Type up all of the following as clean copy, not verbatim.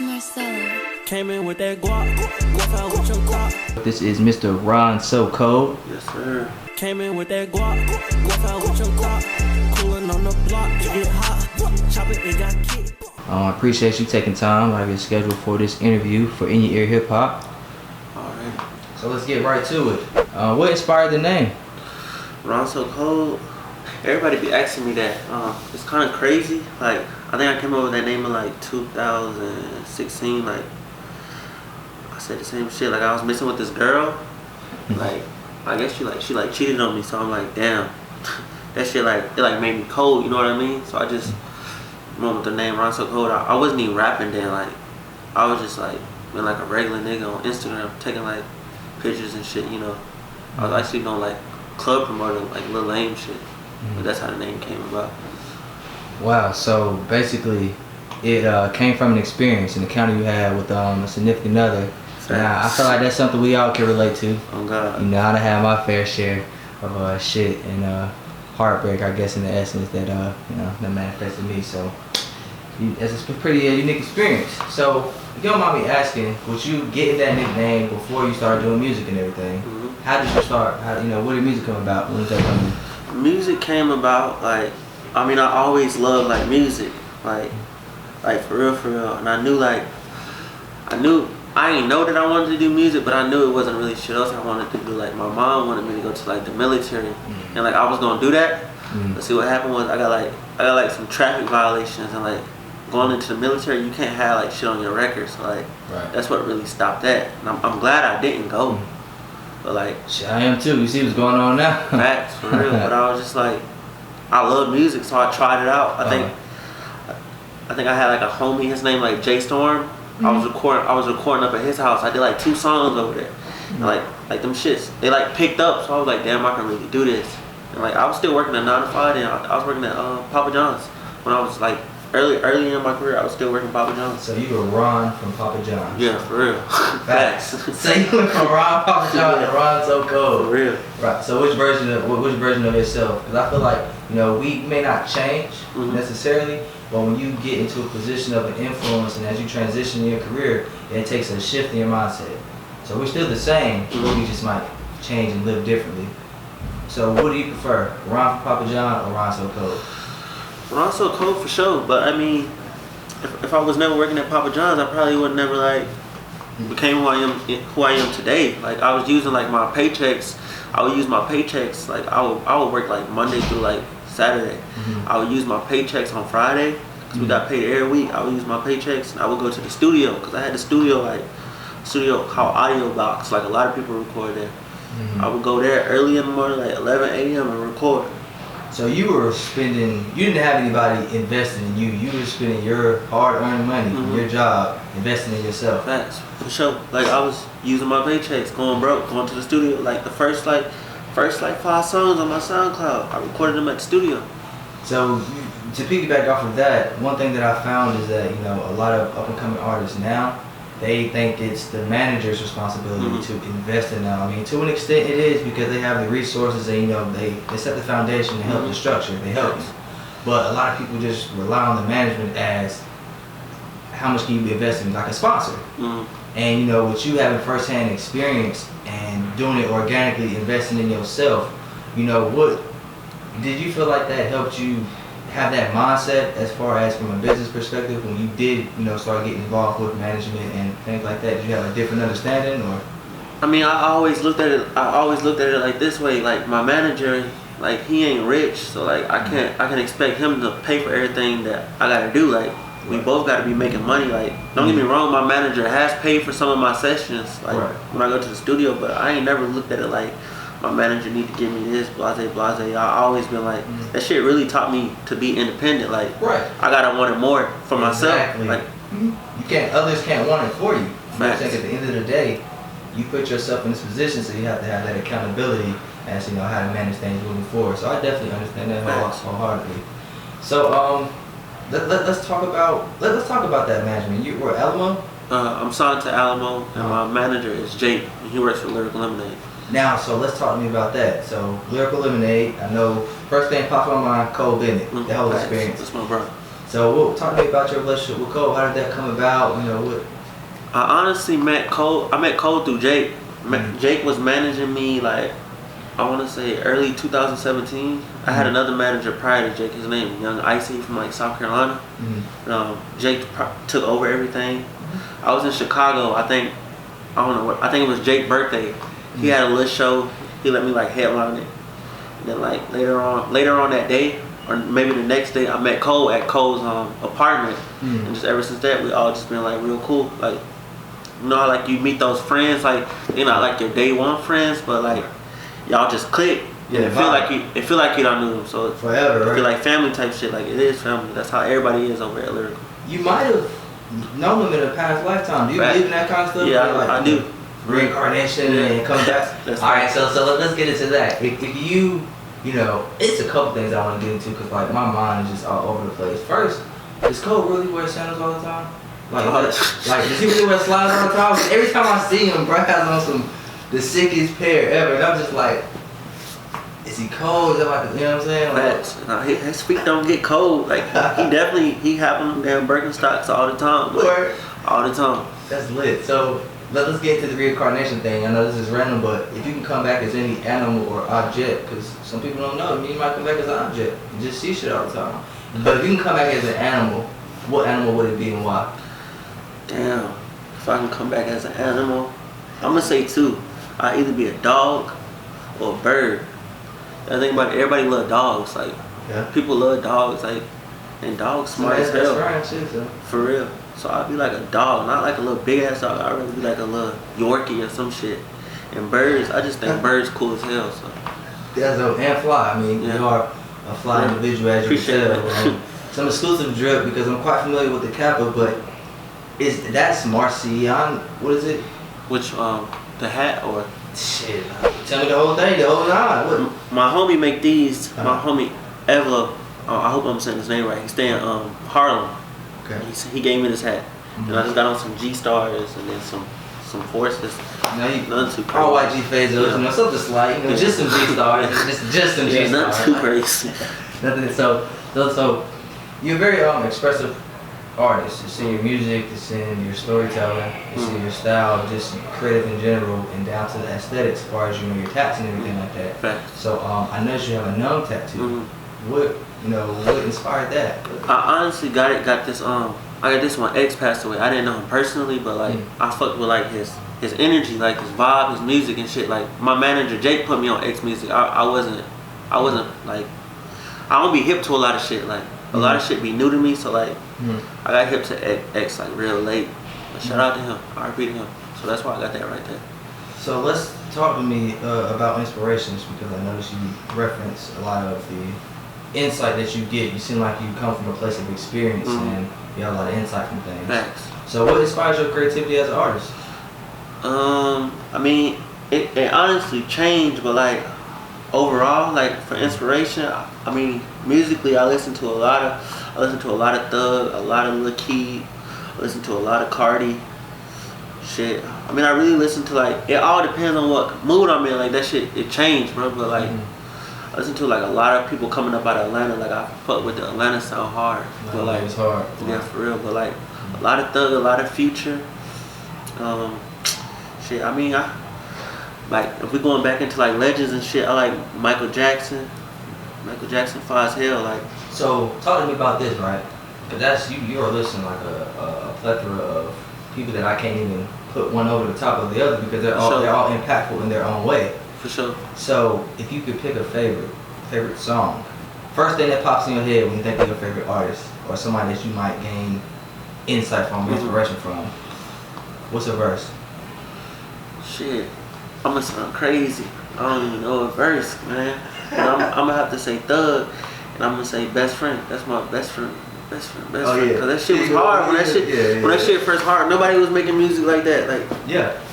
Marcelo. Came in with that guap, guap out with your guap. This is Mr. Ron So Cold. Yes, sir. Came in with that guap, guap out with your guap. Cooling on the block, it get hot. Chop it got kicked. I appreciate you taking time out of your schedule for this interview for In Your Ear Hip Hop. Alright. So let's get right to it. What inspired the name? Ron So Cold. Everybody be asking me that. It's kind of crazy. Like, I think I came up with that name in like 2016. Like, I said the same shit. Like, I was messing with this girl. Like, I guess she cheated on me. So I'm like, damn. That shit it made me cold. You know what I mean? So I just went with the name Ron So Cold. I wasn't even rapping then. Like, I was just like being like a regular nigga on Instagram, taking like pictures and shit. You know, I was actually doing like club promoting, like Lil Lame shit. But that's how the name came about. Wow, so basically it came from an experience, an encounter you had with a significant other. Now, I feel like that's something we all can relate to. Oh God. You know, I done had my fair share of shit and heartbreak, I guess, in the essence that that manifested me. So it's a pretty unique experience. So if you don't mind me asking, was you getting that nickname before you started doing music and everything? Mm-hmm. How did you start? Where did music come about? When did that come in? Music came about I always loved like music, like for real, and I didn't know that I wanted to do music, but I knew it wasn't really shit else I wanted to do. Like, my mom wanted me to go to like the military, and like I was gonna do that. But see, what happened was I got some traffic violations, and like going into the military, you can't have like shit on your record. So like that's what really stopped that. And I'm glad I didn't go. But like, shit, I am too. You see what's going on now? Facts, for real. But I was just like, I love music, so I tried it out. I think I had like a homie, his name like Jay Storm. I was recording up at his house. I did like 2 songs over there. And like them shits, they like picked up. So I was like, damn, I can really do this. And like, I was still working at 9 to 5, and I was working at Papa John's. When I was like early in my career, I was still working Papa John's. So you were Ron from Papa John's. Yeah, for real. Facts. So you went from Ron Papa John to Ron So Cold. For real. Right. So which version of yourself? Because I feel like we may not change necessarily, but when you get into a position of an influence and as you transition in your career, it takes a shift in your mindset. So we're still the same, but we just might change and live differently. So what do you prefer, Ron from Papa John or Ron So Cold? Ron So Cold for sure, but I mean, if I was never working at Papa John's, I probably would never like became who I am today. Like, I was using like my paychecks. I would use my paychecks. Like, I would work like Monday through like Saturday. I would use my paychecks on Friday because we got paid every week. I would use my paychecks and I would go to the studio because I had the studio called Audio Box. Like, a lot of people record there. I would go there early in the morning, like 11 a.m. and record. So you didn't have anybody investing in you. You were spending your hard-earned money from your job, investing in yourself. Facts, for sure. Like, I was using my paychecks, going broke, going to the studio. Like, the first 5 songs on my SoundCloud, I recorded them at the studio. So to piggyback off of that, one thing that I found is that a lot of up-and-coming artists now, they think it's the manager's responsibility to invest in them. I mean, to an extent it is because they have the resources and they set the foundation and help the structure. They help you. But a lot of people just rely on the management as how much can you be investing, like a sponsor. And with you having first-hand experience and doing it organically, investing in yourself, what did you feel like that helped you have that mindset as far as from a business perspective when you did start getting involved with management and things like that? Did you have a different understanding, or? I mean, I always looked at it like this way. Like, my manager, like, he ain't rich, so like I can expect him to pay for everything that I gotta do. Like, we both gotta be making money. Like, don't get me wrong, my manager has paid for some of my sessions, like when I go to the studio, but I ain't never looked at it like my manager need to give me this, blase. I always been like, that shit really taught me to be independent. Like, I gotta want it more for myself. Like, others can't want it for you. I think at the end of the day, you put yourself in this position, so you have to have that accountability as how to manage things moving forward. So I definitely understand that wholeheartedly. So let's talk about that management. You were Alamo? I'm signed to Alamo, and my manager is Jake, and he works for Lyrical Lemonade. Now, so let's talk to me about that. So, Lyrical Lemonade, I know, first thing popped on my mind, Cole Bennett, the whole experience. That's my brother. So, talk to me about your relationship with Cole. How did that come about? You know what? I honestly met Cole. I met Cole through Jake. Jake was managing me like I want to say early 2017. I had another manager prior to Jake. His name Young Icy from like South Carolina. Jake took over everything. I was in Chicago. I think I don't know what. I think it was Jake's birthday. He had a little show. He let me like headline it. And then like later on that day, or maybe the next day, I met Cole at Cole's apartment. And just ever since that, we all just been like real cool. Like, you know how like you meet those friends, like they're not like your day one friends, but like y'all just click. Yeah, it feel like you don't know them. So forever, right? It feel like family type shit. Like it is family. That's how everybody is over at Lyrical. You might have known them in a past lifetime. Do you believe in that kind of stuff? Yeah, like, I do. Reincarnation and come back. All right, so let's get into that. If you know, it's a couple things I want to get into because like my mind is just all over the place. First, does Cole really wear sandals all the time? Like does he really wear slides all the time? Every time I see him, bro has on the sickest pair ever, and I'm just like, is he cold? Is that like, you know what I'm saying? Like, his feet don't get cold. Like he have them damn Birkenstocks all the time. Like, all the time. That's lit. So let's get into the reincarnation thing. I know this is random, but if you can come back as any animal or object, because some people don't know, you might come back as an object. You just see shit all the time. But if you can come back as an animal, what animal would it be and why? Damn. If I can come back as an animal, I'm gonna say two. I'd either be a dog or a bird. I think about it, everybody love dogs. Like people love dogs. Like, and dogs smart as hell. That's right, too. For real. So I'd be like a dog, not like a little big ass dog. I'd rather be like a little Yorkie or some shit. And birds, I just think birds cool as hell. So. That's and fly. I mean, you are a fly individual, as you can tell. Some exclusive drip because I'm quite familiar with the Kappa, but that's Marcion? What is it? Which the hat or? Shit. Tell me the whole thing, the whole nine. What? My homie make these. My homie Evlo. I hope I'm saying his name right. He stay in Harlem. Okay. He gave me this hat, and I just got on some G Stars and then some Forces. None too crazy. All white G Phasos, you know, something slight, you know, just some G Stars, just some G Stars. Nothing too crazy. Nothing. So you're a very expressive artist. It's in your music, it's in your storytelling, it's in your style, just creative in general, and down to the aesthetics as far as you know your tats and everything like that. Facts. So I noticed you have a numb tattoo. What inspired that? I honestly got this I got this one. X passed away. I didn't know him personally, but like I fucked with like his energy, like his vibe, his music and shit. Like my manager Jake put me on X music. I wasn't like, I don't be hip to a lot of shit. Like a lot of shit be new to me, so like I got hip to X like real late. But shout out to him. RP to him. So that's why I got that right there. So let's talk to me about inspirations, because I noticed you reference a lot of the insight that you get. You seem like you come from a place of experience and you have a lot of insight from things. Thanks. So what inspires your creativity as an artist? I mean, it honestly changed, but like overall, like for inspiration, I mean, musically, I listen to a lot of Thug, a lot of Lil Key, I listen to a lot of Cardi. Shit. I mean, I really listen to like, it all depends on what mood I'm in. Like that shit, it changed, bro. But like, I listen to like a lot of people coming up out of Atlanta. Like I fuck with the Atlanta sound hard. But like, it's hard. Yeah, for real. But like, a lot of Thug, a lot of Future. Shit. I mean, like if we going back into like legends and shit, I like Michael Jackson. Michael Jackson far as hell. Like. So talk to me about this, right? Because that's you are listening like a plethora of people that I can't even put one over the top of the other, because they're all impactful in their own way. For sure. So if you could pick a favorite song, first thing that pops in your head when you think of your favorite artist or somebody that you might gain insight from, inspiration from, what's a verse? Shit, I'm gonna sound crazy. I don't even know a verse, man. But I'm gonna have to say Thug, and I'm gonna say Best Friend. That's my best friend. Cause that shit was hard when that shit first hard. Nobody was making music like that.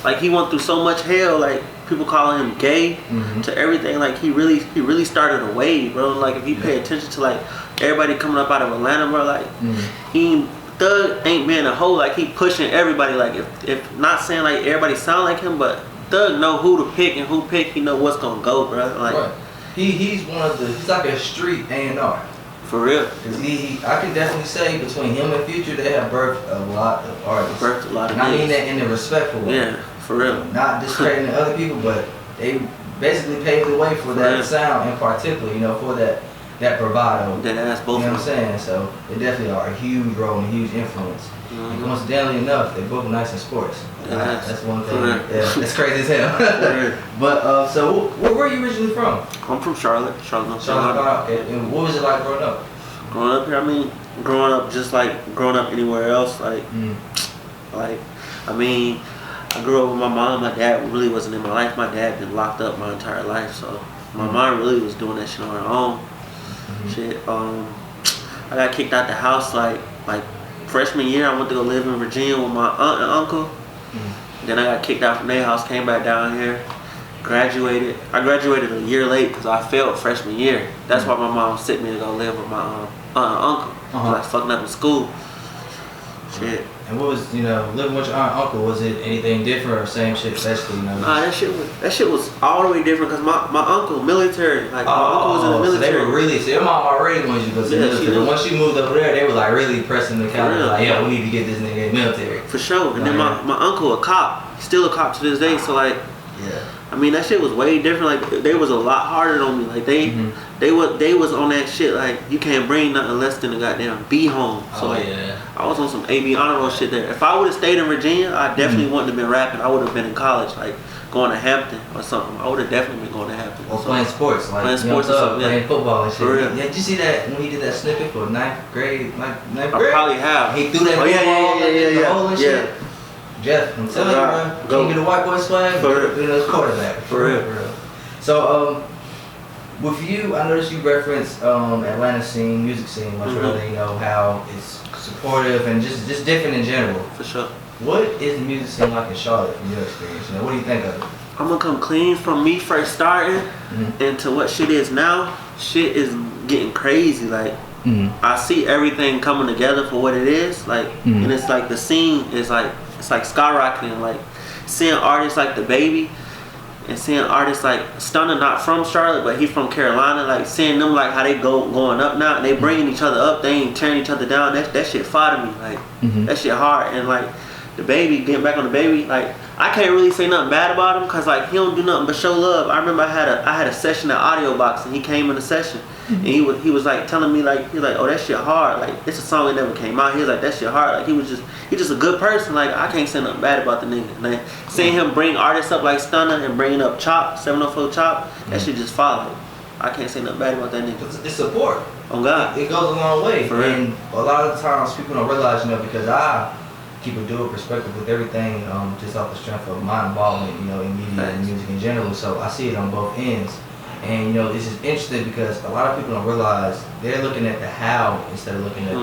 Like he went through so much hell. Like people calling him gay to everything. Like he really started a wave, bro. Like if you pay attention to like everybody coming up out of Atlanta, bro. Like Thug ain't being a hoe. Like he pushing everybody. Like if not saying like everybody sound like him, but Thug know who to pick and who pick. He know what's gonna go, bro. Like he's like a street A&R. For real. 'Cause I can definitely say between him and Future, they have birthed a lot of artists. Birthed a lot of and I mean niggas. that in a respectful way. Yeah, for real. Not discrediting other people, but they basically paved the way for that sound in particular, you know, for that bravado. That ass both. You know what I'm saying? So they definitely are a huge role and a huge influence. Mm-hmm. And coincidentally enough, they both nice in sports. That's one thing. Right. Yeah, that's crazy as hell. Right. But so where were you originally from? I'm from Charlotte, North Carolina. Charlotte. Okay. And what was it like growing up? Growing up here, I mean, growing up just like growing up anywhere else, like, I mean, I grew up with my mom. My dad really wasn't in my life. My dad been locked up my entire life, so my mom really was doing that shit on her own. Shit. I got kicked out the house like freshman year. I went to go live in Virginia with my aunt and uncle. Then I got kicked out from their house. Came back down here. Graduated. I graduated a year late because I failed freshman year. That's why my mom sent me to go live with my aunt and uncle. Like fucking up in school. Shit. And what was, you know, living with your aunt and uncle, was it anything different or same shit basically, you know? Nah, that shit was all the way different because my uncle, military, like my uncle was in the military. So they were really, so your mom already wanted you to go to the military. But once she moved over there, they were like really pressing the counter, like, yeah, we need to get this nigga in the military. For sure. And then my uncle, a cop, still a cop to this day, so like, I mean, that shit was way different. Like, they was a lot harder on me. Like, they was on that shit. Like, you can't bring nothing less than a goddamn B home. So I was on some AB honor roll shit there. If I would have stayed in Virginia, I definitely wouldn't have been rapping. I would have been in college, like going to Hampton or something. I would have definitely been going to Hampton. Or playing sports, like playing sports or something, playing football and shit. For real. Yeah, did you see that when he did that snippet for ninth grade? I probably have. He threw that football in the hole and shit. Jeff, I'm telling you, bro, can't get a white boy swag, but you know, quarterback. For real. So, with you, I noticed you referenced Atlanta scene, music scene, much rather, you know, how it's supportive and just different in general. For sure. What is the music scene like in Charlotte from your experience? You know, what do you think of it? I'm gonna come clean from me first starting into what shit is now. Shit is getting crazy. Like, I see everything coming together for what it is. Like, and it's like the scene is like, it's like skyrocketing. Like, seeing artists like The Baby and seeing artists like Stunna, not from Charlotte, but he's from Carolina. Like, seeing them, like how they going up now and they bringing each other up. They ain't tearing each other down. That shit fire to me. Like, that shit hard. And like The Baby, getting back on The Baby, like, I can't really say nothing bad about him because like he don't do nothing but show love. I remember I had a session at Audio Box and he came in the session and he was like telling me like, he's like, oh, that shit hard. Like, it's a song that never came out. He was like, that shit hard. Like, he's just a good person. Like, I can't say nothing bad about the nigga. Like, seeing him bring artists up like Stunna and bringing up Chop, 704 Chop, that shit just fire. Like, I can't say nothing bad about that nigga. It's support. Oh God. It goes a long way. For real. And a lot of the times people don't realize, you know, because I keep a dual perspective with everything, just off the strength of my involvement, you know, in media and music in general. So I see it on both ends. And, you know, this is interesting because a lot of people don't realize they're looking at the how instead of looking at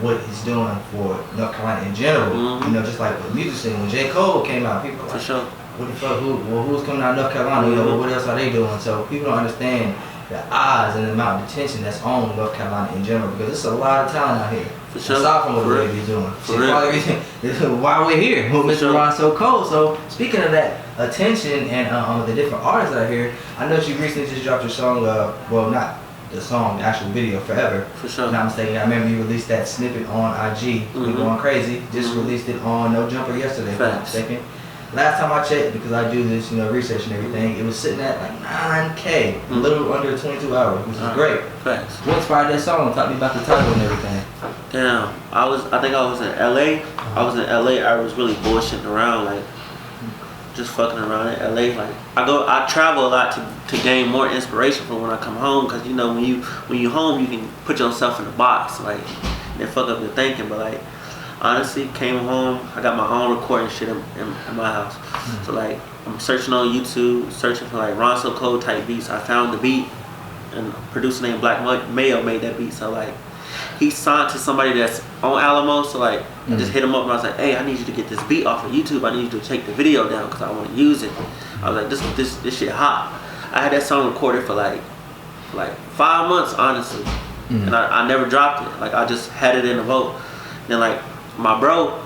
what he's doing for North Carolina in general. You know, just like the music scene. When J. Cole came out, people were like, what the fuck, who's coming out of North Carolina? You know, what else are they doing? So people don't understand the odds and the amount of attention that's on North Carolina in general because there's a lot of talent out here. Aside from what The Baby's doing. Why we're here with Mr. Ron So Cold. So speaking of that attention and the different artists out here, I know you recently just dropped your song, well, not the song, the actual video, Forever. For sure. If I'm not mistaken. I remember you released that snippet on IG. We going crazy. Just released it on No Jumper yesterday, if I'm not mistaken. Last time I checked, because I do this, you know, research and everything, it was sitting at like 9K, a little under 22 hours, which is great. Facts. What inspired that song? Talk to me about the title and everything. Damn, I think I was in LA. I was in LA. I was really bullshitting around, like just fucking around in LA. Like, I travel a lot to gain more inspiration for when I come home, because you know when you home you can put yourself in a box, like, and fuck up your thinking. But like, honestly, came home, I got my own recording shit in my house. So like, I'm searching on YouTube, searching for like Ron So Cold type beats. I found the beat, and a producer named Black Mayo made that beat. So like, he signed to somebody that's on Alamo. So like, I just hit him up and I was like, hey, I need you to get this beat off of YouTube. I need you to take the video down because I want to use it. I was like, this shit hot. I had that song recorded for like 5 months, honestly, and I never dropped it. Like, I just had it in the vault. Then like, my bro,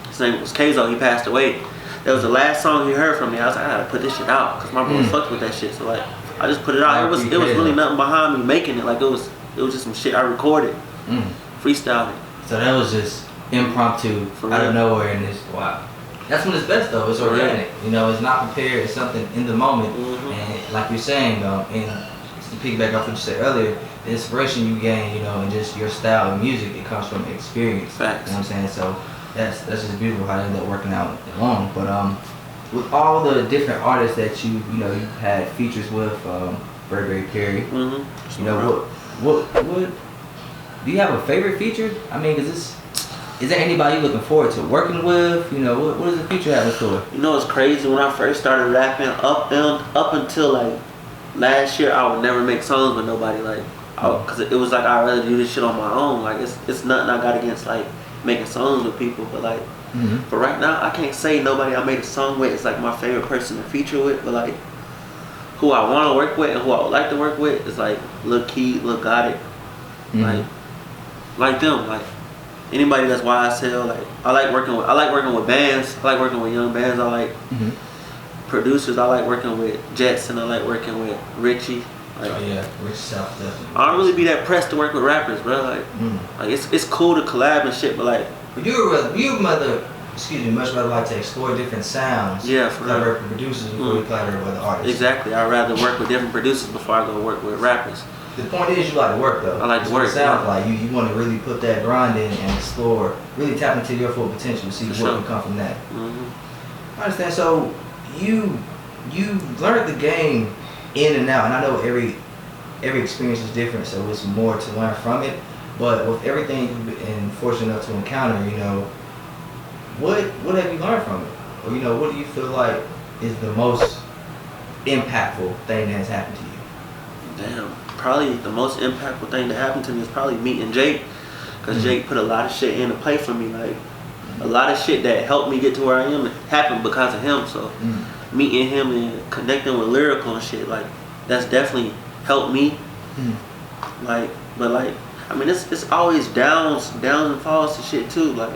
his name was Keizo, he passed away. That was the last song he heard from me. I was like, I gotta put this shit out because my bro fucked with that shit. So like, I just put it out. It was really nothing behind me making it. Like, it was It was just some shit I recorded, freestyled it. So that was just impromptu, For out real. of nowhere, and it's wow. That's when it's best though. It's For real. organic. You know, it's not prepared. It's something in the moment. Mhm. And like you're saying, and to piggyback off what you said earlier, the inspiration you gain, you know, and just your style of music, it comes from experience. Facts. You know what I'm saying? So that's just beautiful how it ended up working out along. But with all the different artists that you had features with, Burberry Perry, Mm-hmm. you know, what do you have a favorite feature? I mean, is there anybody you looking forward to working with? You know, what does the future have in store? You know, it's crazy. When I first started rapping, up until like last year, I would never make songs with nobody. Like, cause it was like I'd rather do this shit on my own. Like, it's nothing I got against like making songs with people, but like, but right now I can't say nobody I made a song with is like my favorite person to feature with. But like, who I want to work with and who I would like to work with is like Lil Keed, Lil Gotti, like them, like. Anybody that's YSL, like I like working with bands. I like working with young bands. I like producers. I like working with Jetson. I like working with Richie. Like, Oh yeah, Rich South definitely. I don't really be that pressed to work with rappers, bro. Like it's cool to collab and shit, but like You much rather like to explore different sounds. Yeah, for real. collaborate with producers before you collaborate with artists. exactly, I'd rather work with different producers before I go work with rappers. The point is, you like to work though. I like to That's what work, It sounds yeah. like you want to really put that grind in and explore, really tap into your full potential, see For what sure. can come from that. Mm-hmm. I understand. So you learned the game in and out, and I know every experience is different, so it's more to learn from it. But with everything you've been fortunate enough to encounter, you know, what have you learned from it? Or you know, what do you feel like is the most impactful thing that has happened to you? Damn, probably the most impactful thing that happened to me is probably meeting Jake, because Jake put a lot of shit into play for me. Like a lot of shit that helped me get to where I am happened because of him. So meeting him and connecting with lyrical and shit, like that's definitely helped me. Like, but like, I mean, it's always downs and falls to shit too. Like,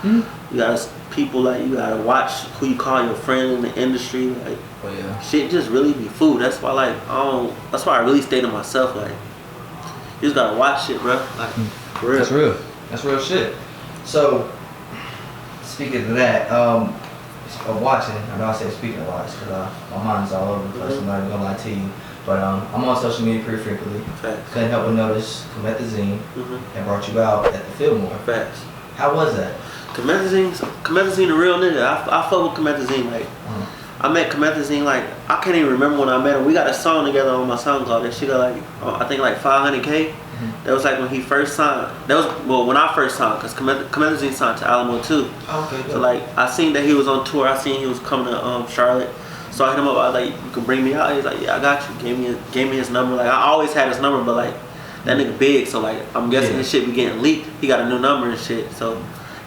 you gotta people like you gotta watch who you call your friend in the industry. Like, Oh yeah. shit just really be food. That's why like that's why I really stay to myself. Like, you just gotta watch shit, bro. Like, for real. That's real. That's real shit. So, speaking of that, of watching, I know I say speaking of watch because my mind's all over the place. I'm not even gonna lie to you. But I'm on social media pretty frequently. Facts. Couldn't help but notice Comethazine and brought you out at the Fillmore. Facts. How was that? Comethazine a real nigga. I fuck with Comethazine. Like, I met Comethazine, like, I can't even remember when I met him. We got a song together on my SoundCloud. That shit got like, I think like 500K. That was like when he first signed. That was, well, when I first signed, because Comethazine signed to Alamo too. Okay, So like, I seen that he was on tour. I seen he was coming to Charlotte. So I hit him up. I was like, you can bring me out. He's like, yeah, I got you. Gave me his number. Like, I always had his number, but like, that nigga big. So like, I'm guessing his shit be getting leaked. He got a new number and shit. So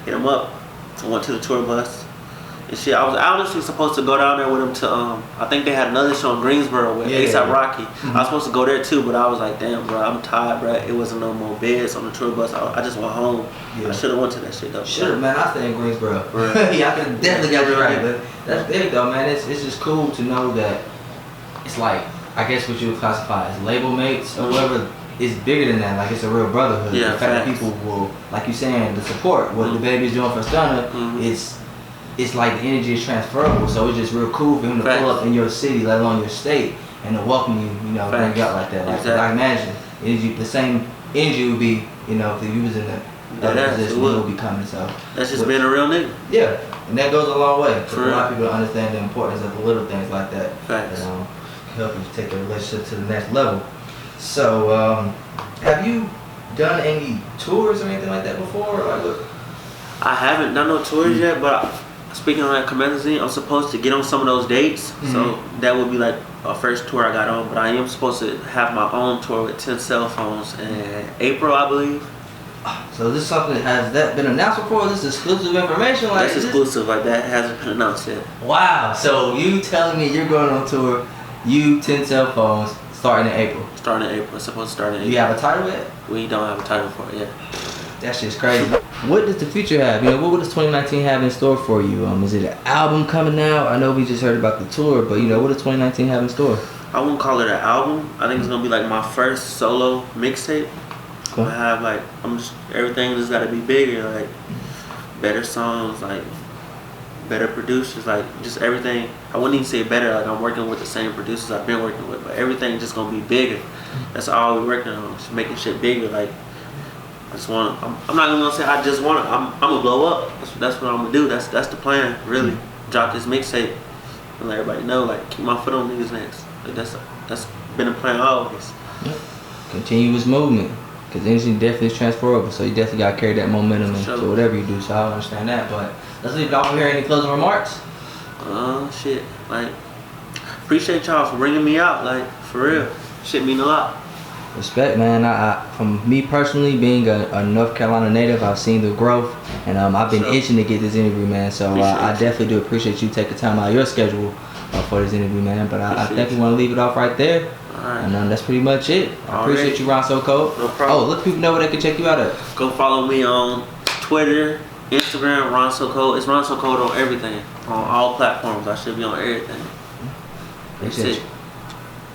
hit him up. I went to the tour bus and shit. I was honestly supposed to go down there with him to I think they had another show in Greensboro with A$AP Rocky. I was supposed to go there too, but I was like, damn, bro, I'm tired, bro. It wasn't no more beds on the tour bus. I just went home. Yeah. I should have went to that shit though. Sure, man. I stay in Greensboro. Right. Yeah, I could definitely got you right, but that's big though, man. It's just cool to know that it's like, I guess what you would classify as label mates or whatever. It's bigger than that. Like, it's a real brotherhood. Yeah, the fact that facts. people will, like you saying, the support what the baby's doing for Stunner, it's like the energy is transferable. So it's just real cool for him to pull up in your city, let alone your state, and to welcome you, you know, bring you out like that. Like, Exactly. I imagine the same energy would be, you know, if you was in the other position, it would be coming. So That's just being a real nigga. yeah, and that goes a long way. For For a lot real. of people to understand the importance of the little things like that. Facts. That help you take the relationship to the next level. So, have you done any tours or anything like that before? Or like, what? I haven't done no tours yet, but speaking on that Comethazine, I'm supposed to get on some of those dates. So that would be like a first tour I got on, but I am supposed to have my own tour with 10 cell phones in April, I believe. So this is something has that been announced before? This is exclusive information? Like, That's exclusive, like that hasn't been announced yet. Wow. So you telling me you're going on tour, you 10 cell phones starting in April? Starting in April, it's supposed to start in Do April. you have a title yet? We don't have a title for it yet. That shit's crazy. What does the future have? You know, what does 2019 have in store for you? Is it an album coming out? I know we just heard about the tour, but you know, what does 2019 have in store? I wouldn't call it an album. I think it's gonna be like my first solo mixtape. I'm gonna have like everything just gotta be bigger, like better songs, like better producers, like just everything. I wouldn't even say better, like I'm working with the same producers I've been working with, but everything just gonna be bigger. That's all we're working on, just making shit bigger. Like I just wanna, I'm not even gonna say I just wanna, I'm gonna blow up. That's what I'm gonna do. That's the plan, really. Drop this mixtape and let everybody know, like keep my foot on niggas' necks. Like that's been the plan always. Yep. Continuous movement. Because energy definitely is transferable, so you definitely got to carry that momentum into whatever you do, so I understand that. But let's leave it off here. Any closing remarks? Shit. Like, appreciate y'all for bringing me out. Like, for real. Shit mean a lot. Respect, man. I from me personally, being a North Carolina native, I've seen the growth, and I've been itching to get this interview, man. So I definitely do appreciate you taking time out of your schedule for this interview, man. But I think we want to leave it off right there. Alright. And that's pretty much it. I appreciate you, Ron So Cold. No problem. Oh, let people know where they can check you out at. Go follow me on Twitter, Instagram, Ron So Cold. It's Ron So Cold on everything. On all platforms. I should be on everything. Appreciate you.